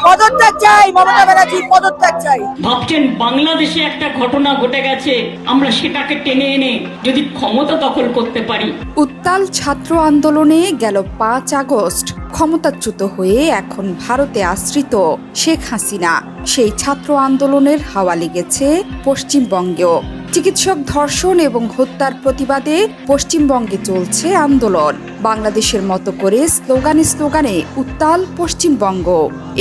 পদত্যাগ চাই, মমতা ব্যানার্জির পদত্যাগ চাই। ভাবছেন বাংলাদেশে একটা ঘটনা ঘটে গেছে, আমরা সেটাকে টেনে এনে যদি ক্ষমতা দখল করতে পারি। উত্তাল ছাত্র আন্দোলনে গেল 5 আগস্ট ক্ষমতাচ্যুত হয়ে এখন ভারতে আশ্রিত শেখ হাসিনা। সেই ছাত্র আন্দোলনের হাওয়া লেগেছে পশ্চিমবঙ্গেও। চিকিৎসক ধর্ষণ এবং হত্যার প্রতিবাদে পশ্চিমবঙ্গে চলছে আন্দোলন। বাংলাদেশের মতো করে স্লোগানে স্লোগানে উত্তাল পশ্চিমবঙ্গ।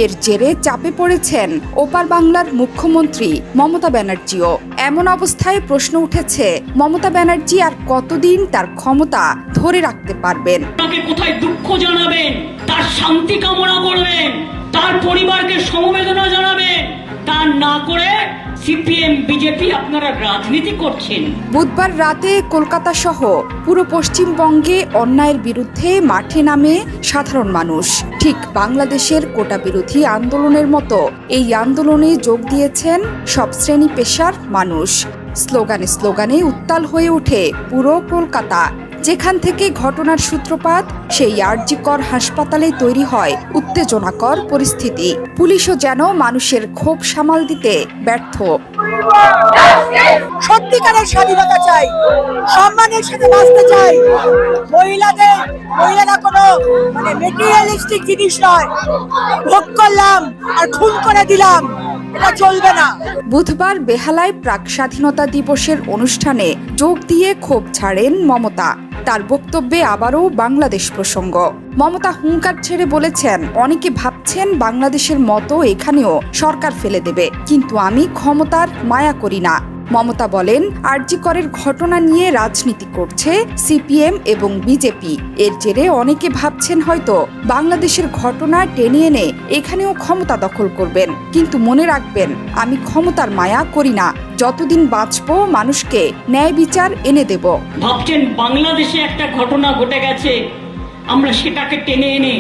এর জেরে চাপে পড়েছেন ওপার বাংলার মুখ্যমন্ত্রী মমতা ব্যানার্জিও। এমন অবস্থায় প্রশ্ন উঠেছে, মমতা ব্যানার্জি আর কতদিন তার ক্ষমতা ধরে রাখতে পারবেন? তাকে কোথায় দুঃখ জানাবেন, তার শান্তি কামনা করবেন, তার পরিবারকে সমবেদনা জানাবেন, তা না করে সিপিএম বিজেপি আপনারা রাজনীতি করছেন। বুধবার রাতে কলকাতা সহ পুরো পশ্চিমবঙ্গে অন্যায়ের বিরুদ্ধে মাঠে নামে সাধারণ মানুষ। ঠিক বাংলাদেশের কোটা বিরোধী আন্দোলনের মতো এই আন্দোলনে যোগ দিয়েছেন সব শ্রেণী পেশার মানুষ। স্লোগানে স্লোগানে উত্তাল হয়ে ওঠে পুরো কলকাতা। যেখান থেকে ঘটনার সূত্রপাত, সেই আরজিকর হাসপাতালে তৈরি হয় উত্তেজনাকর পরিস্থিতি। পুলিশও যেন মানুষের ক্ষোভ সামাল দিতে ব্যর্থ। সত্যিকারের স্বাধীনতা চাই, সম্মানের সাথে বাঁচতে চাই। মহিলারা কোনো মেটেরিয়ালিস্টিক জিনিস নয়, ভোগ করলাম আর খুন করে দিলাম, এটা চলবে না। বুধবার বেহালায় প্রাক স্বাধীনতা দিবসের অনুষ্ঠানে যোগ দিয়ে ক্ষোভ ছাড়েন মমতা। তার বক্তব্যে আবারও বাংলাদেশ প্রসঙ্গ। মমতা হুঙ্কার ছেড়ে বলেছেন, অনেকে ভাবছেন বাংলাদেশের মতো এখানেও সরকার ফেলে দেবে, কিন্তু আমি ক্ষমতার মায়া করি না। মমতা বলেন, আরজিকরের ঘটনা নিয়ে রাজনীতি করছে সিপিএম এবং বিজেপি। এর জেরে অনেকে ভাবছেন হয়তো বাংলাদেশের ঘটনা টেনে এনে এখানেও ক্ষমতা দখল করবেন, কিন্তু মনে রাখবেন, আমি ক্ষমতার মায়া করি না। যতদিন বাঁচবো মানুষকে ন্যায় বিচার এনে দেব। ভাবছেন বাংলাদেশে একটা ঘটনা ঘটে গেছে, আমরা সেটাকে টেনে এনে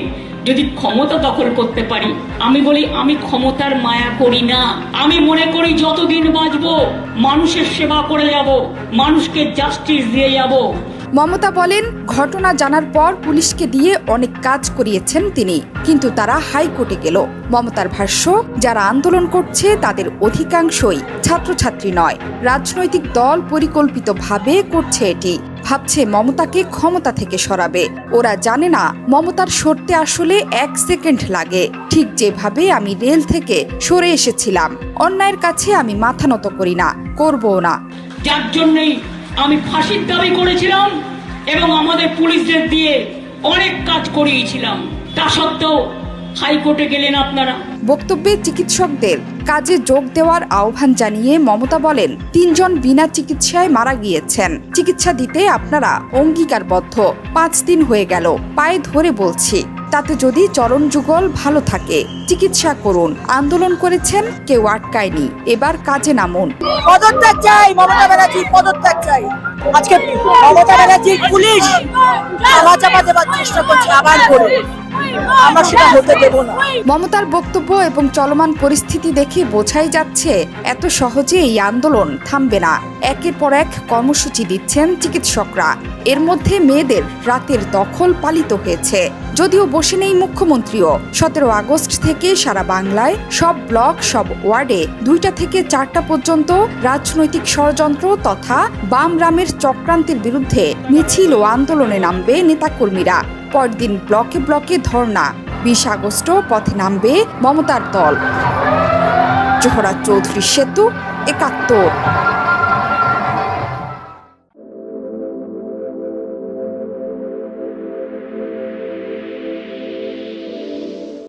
যদি ক্ষমতা দখল করতে পারি। আমি বলি, আমি ক্ষমতার মায়া করি না। আমি মনে করি যতদিন বাঁচবো মানুষের সেবা করে যাব, মানুষকে জাস্টিস দিয়ে যাব। মমতা বলেন, ঘটনা জানার পর পুলিশকে দিয়ে অনেক কাজ করিয়েছেন তিনি, কিন্তু তারা হাইকোর্টে গেল। মমতার ভাষ্য, যারা আন্দোলন করছে তাদের অধিকাংশই ছাত্রছাত্রী নয়, রাজনৈতিক দল পরিকল্পিতভাবে করছে এটি। ভাবছে মমতাকে ক্ষমতা থেকে সরাবে। ওরা জানে না মমতার সরতে আসলে 1 সেকেন্ড লাগে। ঠিক যেভাবে আমি রেল থেকে সরে এসেছিলাম, অন্যায়ের কাছে আমি মাথা নত করি না, করবও না। যার জন্যই আমি ফাঁসির দাবি করেছিলাম এবং আমাদের পুলিশদের দিয়ে অনেক কাজ করিয়েছিলাম। তা সত্ত্বেও হাইকোর্টে গেলেন আপনারা। বক্তব্যে চিকিৎসকদের কাজে যোগ দেওয়ার আহ্বান জানিয়ে মমতা বলেন, 3 জন বিনা চিকিৎসায় মারা গিয়েছেন। চিকিৎসা দিতে আপনারা অঙ্গীকারবদ্ধ। 5 দিন হয়ে গেল, পায়ে ধরে বলছি, তাতে যদি চরণ যুগল ভালো থাকে চিকিৎসা করুন। আন্দোলন করেছেন, কেউ আটকায়নি, এবার কাজে নামুন। পদত্যাগ চাই, মমতা ব্যানার্জির পদত্যাগ চাই। আজকে মমতা ব্যানার্জির পুলিশ চাপা চাপা দেওয়ার চেষ্টা করছে আবার করে, আমরা সেটা হতে দেব না। মমতার বক্তব্য এবং চলমান পরিস্থিতি দেখে বোঝাই যাচ্ছে, এত সহজে এই আন্দোলন থামবে না। একের পর এক কর্মসূচি দিচ্ছেন চিকিৎসকরা। এর মধ্যে মেয়েদের রাতের দখল পালিত হয়েছে। যদিও বসে নেই মুখ্যমন্ত্রীও। 17 আগস্ট থেকে সারা বাংলায় সব ব্লক, সব ওয়ার্ডে 2টা থেকে 4টা পর্যন্ত রাজনৈতিক ষড়যন্ত্র তথা বাম রামের চক্রান্তের বিরুদ্ধে মিছিল ও আন্দোলনে নামবে নেতাকর্মীরা। পরদিন ব্লকে ব্লকে ধর্ণা। 20 আগস্টও পথে নামবে মমতার দল। জোহরা চৌধুরী সেতু, 71।